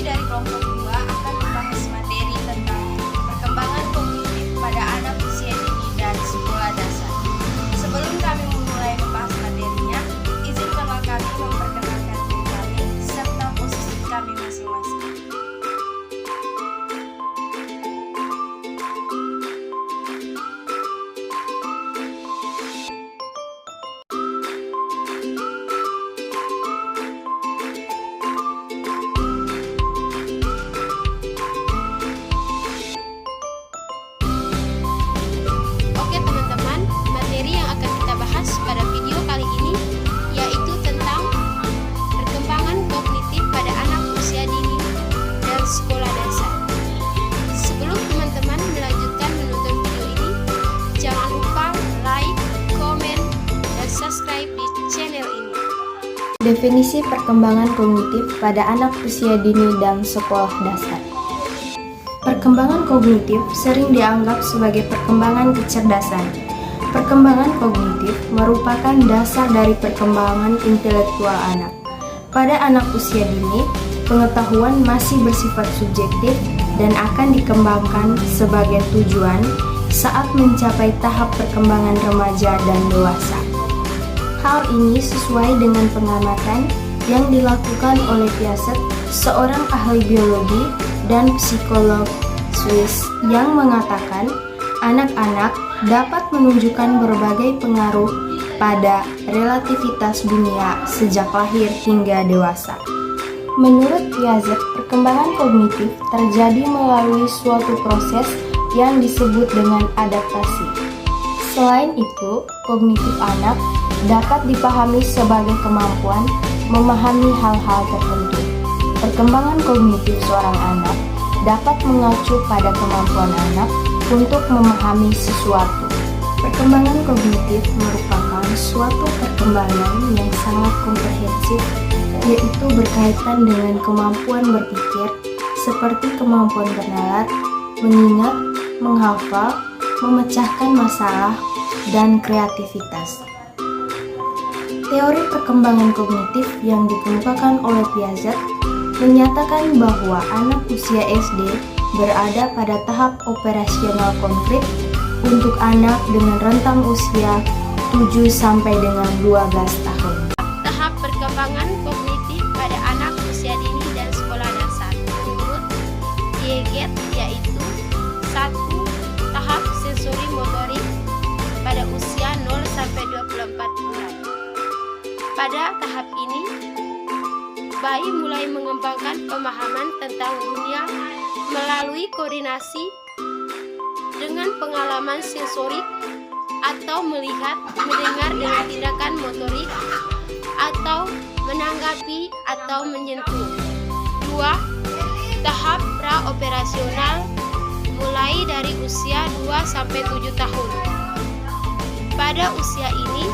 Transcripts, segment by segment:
dari kelompok 2 akan membahas materi tentang perkembangan kognitif pada anak usia dini dan sekolah dasar. Sebelum kami memulai membahas materinya, izinkanlah kami memperkenalkan diri kami serta posisi kami masing-masing. Oke teman-teman, materi yang akan kita bahas pada video kali ini yaitu tentang perkembangan kognitif pada anak usia dini dan sekolah dasar. Sebelum teman-teman melanjutkan menonton video ini, jangan lupa like, komen, dan subscribe di channel ini. Definisi perkembangan kognitif pada anak usia dini dan sekolah dasar. Perkembangan kognitif sering dianggap sebagai perkembangan kecerdasan. Perkembangan kognitif merupakan dasar dari perkembangan intelektual anak. Pada anak usia dini, pengetahuan masih bersifat subjektif dan akan dikembangkan sebagai tujuan saat mencapai tahap perkembangan remaja dan dewasa. Hal ini sesuai dengan pengamatan yang dilakukan oleh Piaget, seorang ahli biologi dan psikolog Swiss, yang mengatakan anak-anak dapat menunjukkan berbagai pengaruh pada relativitas dunia sejak lahir hingga dewasa. Menurut Piaget, perkembangan kognitif terjadi melalui suatu proses yang disebut dengan adaptasi. Selain itu, kognitif anak dapat dipahami sebagai kemampuan memahami hal-hal tertentu. Perkembangan kognitif seorang anak dapat mengacu pada kemampuan anak untuk memahami sesuatu. Perkembangan kognitif merupakan suatu perkembangan yang sangat komprehensif, yaitu berkaitan dengan kemampuan berpikir, seperti kemampuan bernalar, mengingat, menghafal, memecahkan masalah, dan kreativitas. Teori perkembangan kognitif yang dikemukakan oleh Piaget menyatakan bahwa anak usia SD berada pada tahap operasional konkret untuk anak dengan rentang usia 7 sampai dengan 12 tahun. Tahap perkembangan kognitif pada anak usia dini dan sekolah dasar menurut Piaget yaitu 1. Tahap sensori motorik pada usia 0 sampai 24 bulan. Pada tahap ini, bayi mulai mengembangkan pemahaman tentang dunia melalui koordinasi dengan pengalaman sensorik atau melihat, mendengar dengan tindakan motorik atau menanggapi atau menyentuh. 2. Tahap praoperasional mulai dari usia 2 sampai 7 tahun. Pada usia ini,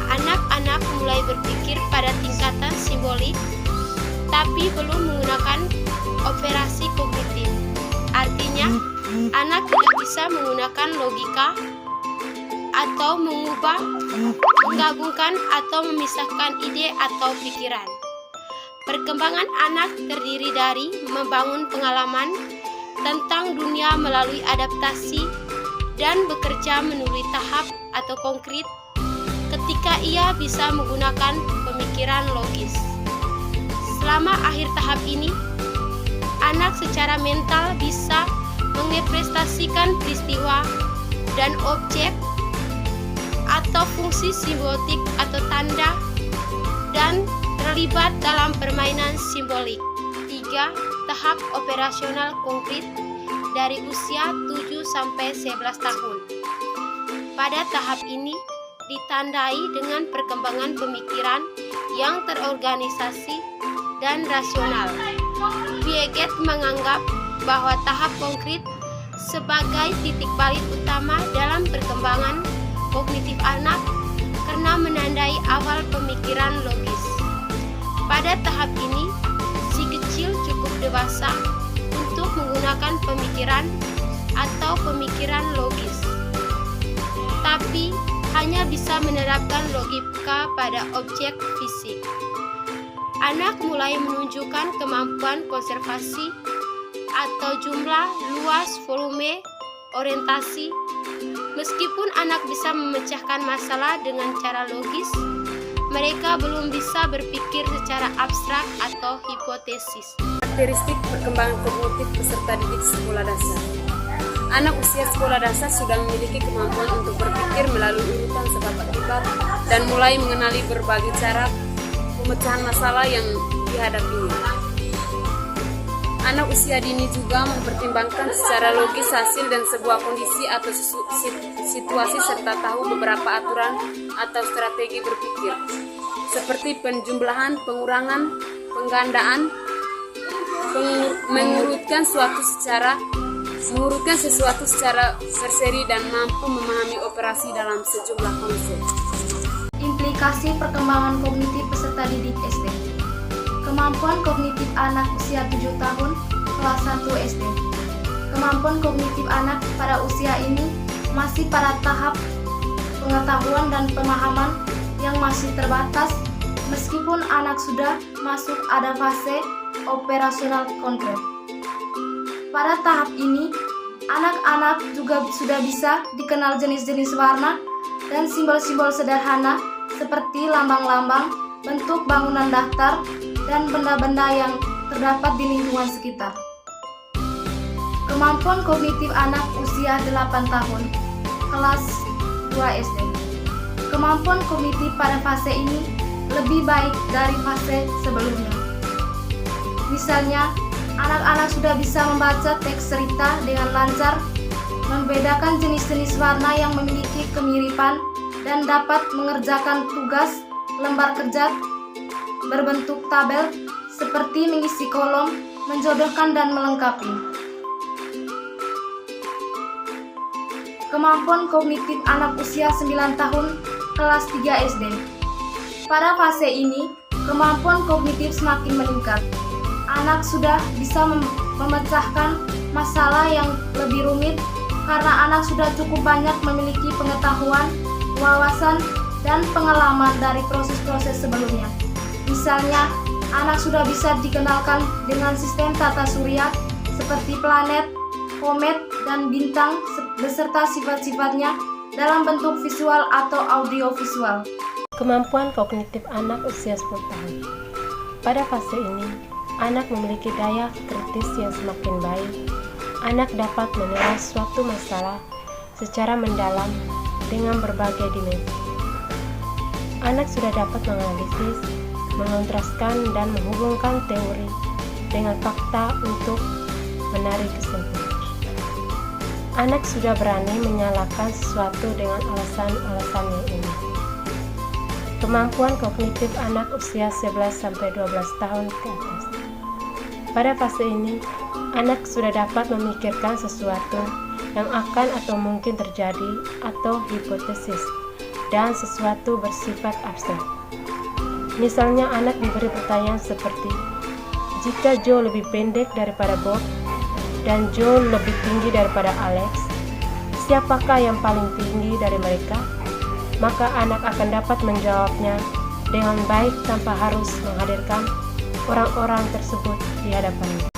anak-anak mulai berpikir pada tingkatan simbolik, tapi belum menggunakan operasi kognitif. Artinya, anak tidak bisa menggunakan logika atau mengubah, menggabungkan atau memisahkan ide atau pikiran. Perkembangan anak terdiri dari membangun pengalaman tentang dunia melalui adaptasi dan bekerja melalui tahap atau konkret ketika ia bisa menggunakan pemikiran logis. Selama akhir tahap ini, anak secara mental bisa mengekspresikan peristiwa dan objek atau fungsi simbolik atau tanda dan terlibat dalam permainan simbolik. 3. Tahap operasional konkret dari usia 7 sampai 11 tahun. Pada tahap ini ditandai dengan perkembangan pemikiran yang terorganisasi dan rasional. Piaget menganggap bahwa tahap konkret sebagai titik balik utama dalam perkembangan kognitif anak karena menandai awal pemikiran logis. Pada tahap ini, si kecil cukup dewasa untuk menggunakan pemikiran atau pemikiran logis, tapi hanya bisa menerapkan logika pada objek fisik. anak mulai menunjukkan kemampuan konservasi atau jumlah, luas, volume, orientasi. Meskipun anak bisa memecahkan masalah dengan cara logis, mereka belum bisa berpikir secara abstrak atau hipotesis. Karakteristik perkembangan kognitif peserta didik sekolah dasar. Anak usia sekolah dasar sudah memiliki kemampuan untuk berpikir melalui urutan sebab akibat dan mulai mengenali berbagai cara pemecahan masalah yang dihadapinya. Anak usia dini juga mempertimbangkan secara logis hasil dan sebuah kondisi atau situasi serta tahu beberapa aturan atau strategi berpikir seperti penjumlahan, pengurangan, penggandaan, mengurutkan sesuatu secara berseri dan mampu memahami operasi dalam sejumlah konsep. Implikasi perkembangan kognitif peserta didik SD. Kemampuan kognitif anak usia 7 tahun, kelas 1 SD. Kemampuan kognitif anak pada usia ini masih pada tahap pengetahuan dan pemahaman yang masih terbatas, meskipun anak sudah masuk ada fase operasional konkret. Pada tahap ini, anak-anak juga sudah bisa dikenal jenis-jenis warna dan simbol-simbol sederhana seperti lambang-lambang, bentuk bangunan daftar, dan benda-benda yang terdapat di lingkungan sekitar. Kemampuan kognitif anak usia 8 tahun, kelas 2 SD. Kemampuan kognitif pada fase ini lebih baik dari fase sebelumnya. Misalnya, anak-anak sudah bisa membaca teks cerita dengan lancar, membedakan jenis-jenis warna yang memiliki kemiripan, dan dapat mengerjakan tugas lembar kerja berbentuk tabel seperti mengisi kolom, menjodohkan, dan melengkapi. Kemampuan kognitif anak usia 9 tahun, kelas 3 SD. Pada fase ini, kemampuan kognitif semakin meningkat. Anak sudah bisa memecahkan masalah yang lebih rumit karena anak sudah cukup banyak memiliki pengetahuan, wawasan, dan pengalaman dari proses-proses sebelumnya. Misalnya, anak sudah bisa dikenalkan dengan sistem tata surya seperti planet, komet, dan bintang beserta sifat-sifatnya dalam bentuk visual atau audiovisual. Kemampuan kognitif anak usia 10 tahun. Pada fase ini, anak memiliki daya kritis yang semakin baik. Anak dapat menilai suatu masalah secara mendalam dengan berbagai dimensi. Anak sudah dapat menganalisis, mengontraskan, dan menghubungkan teori dengan fakta untuk menarik kesimpulan. Anak sudah berani menyalahkan sesuatu dengan alasan-alasan yang ini. Kemampuan kognitif anak usia 11-12 tahun ke atas. Pada fase ini, anak sudah dapat memikirkan sesuatu yang akan atau mungkin terjadi atau hipotesis dan sesuatu bersifat abstrak. Misalnya anak diberi pertanyaan seperti, jika Joe lebih pendek daripada Bob dan Joe lebih tinggi daripada Alex, siapakah yang paling tinggi dari mereka? Maka anak akan dapat menjawabnya dengan baik tanpa harus menghadirkan orang-orang tersebut di hadapannya.